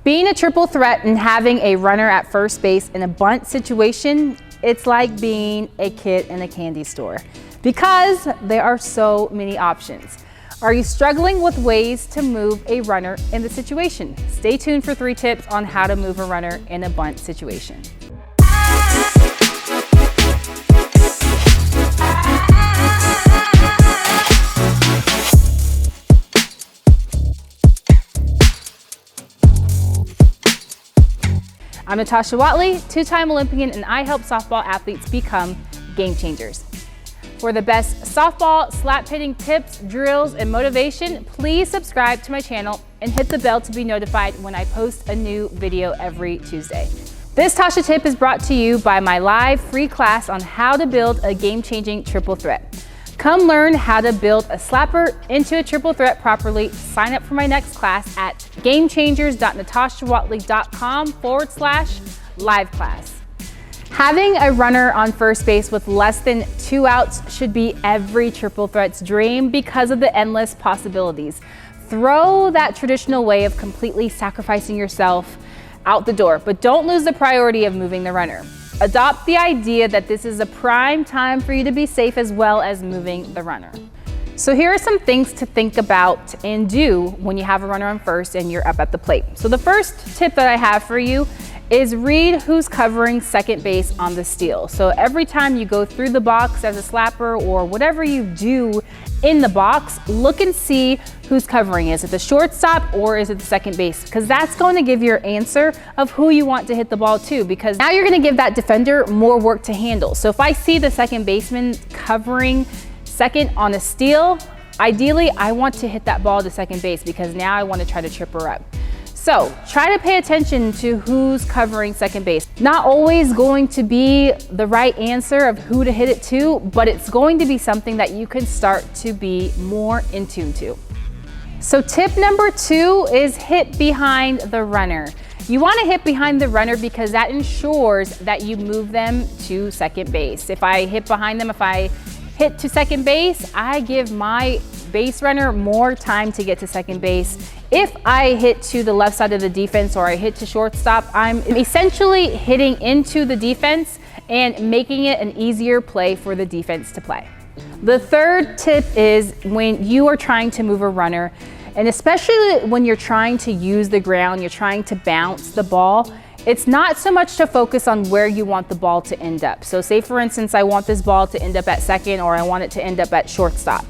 Being a triple threat and having a runner at first base in a bunt situation, it's like being a kid in a candy store because there are so many options. Are you struggling with ways to move a runner in the situation? Stay tuned for 3 tips on how to move a runner in a bunt situation. I'm Natasha Watley, 2-time Olympian, and I help softball athletes become game changers. For the best softball slap hitting tips, drills, and motivation, please subscribe to my channel and hit the bell to be notified when I post a new video every Tuesday. This Tasha tip is brought to you by my live free class on how to build a game-changing triple threat. Come learn how to build a slapper into a triple threat properly. Sign up for my next class at gamechangers.natashawatley.com/live class. Having a runner on first base with less than 2 outs should be every triple threat's dream because of the endless possibilities. Throw that traditional way of completely sacrificing yourself out the door, but don't lose the priority of moving the runner. Adopt the idea that this is a prime time for you to be safe as well as moving the runner. So here are some things to think about and do when you have a runner on first and you're up at the plate. So the first tip that I have for you is read who's covering second base on the steal. So every time you go through the box as a slapper or whatever you do in the box, look and see who's covering. Is it the shortstop or is it the second base? Because that's going to give your answer of who you want to hit the ball to, because now you're going to give that defender more work to handle. So if I see the second baseman covering second on a steal, ideally I want to hit that ball to second base because now I want to try to trip her up. So try to pay attention to who's covering second base. Not always going to be the right answer of who to hit it to, but it's going to be something that you can start to be more in tune to. So tip number 2 is hit behind the runner. You want to hit behind the runner because that ensures that you move them to second base. If I hit behind them, if I hit to second base, I give my base runner more time to get to second base. If I hit to the left side of the defense or I hit to shortstop, I'm essentially hitting into the defense and making it an easier play for the defense to play. The third tip is when you are trying to move a runner, and especially when you're trying to use the ground, you're trying to bounce the ball, it's not so much to focus on where you want the ball to end up. So say for instance, I want this ball to end up at second or I want it to end up at shortstop.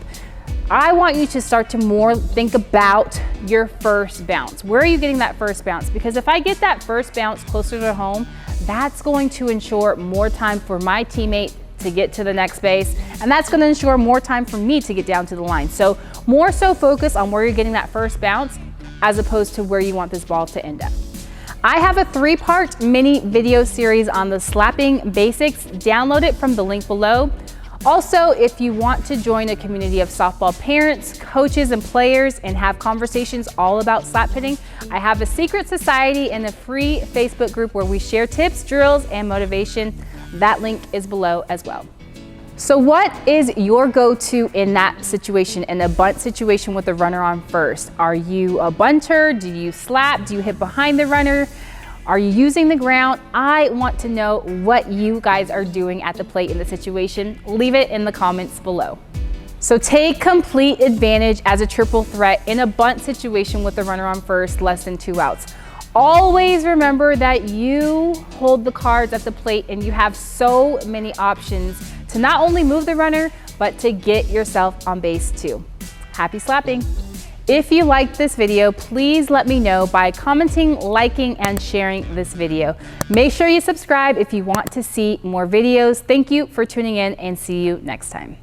I want you to start to more think about your first bounce. Where are you getting that first bounce? Because if I get that first bounce closer to home, that's going to ensure more time for my teammate to get to the next base, and that's going to ensure more time for me to get down to the line. So more so focus on where you're getting that first bounce as opposed to where you want this ball to end up. I have a 3-part mini video series on the slapping basics. Download it from the link below. Also, if you want to join a community of softball parents, coaches, and players and have conversations all about slap hitting, I have a secret society and a free Facebook group where we share tips, drills, and motivation. That link is below as well. So what is your go-to in that situation, in a bunt situation with a runner on first? Are you a bunter? Do you slap? Do you hit behind the runner? Are you using the ground? I want to know what you guys are doing at the plate in the situation. Leave it in the comments below. So take complete advantage as a triple threat in a bunt situation with a runner on first, less than 2 outs. Always remember that you hold the cards at the plate and you have so many options to not only move the runner, but to get yourself on base too. Happy slapping. If you liked this video, please let me know by commenting, liking, and sharing this video. Make sure you subscribe if you want to see more videos. Thank you for tuning in and see you next time.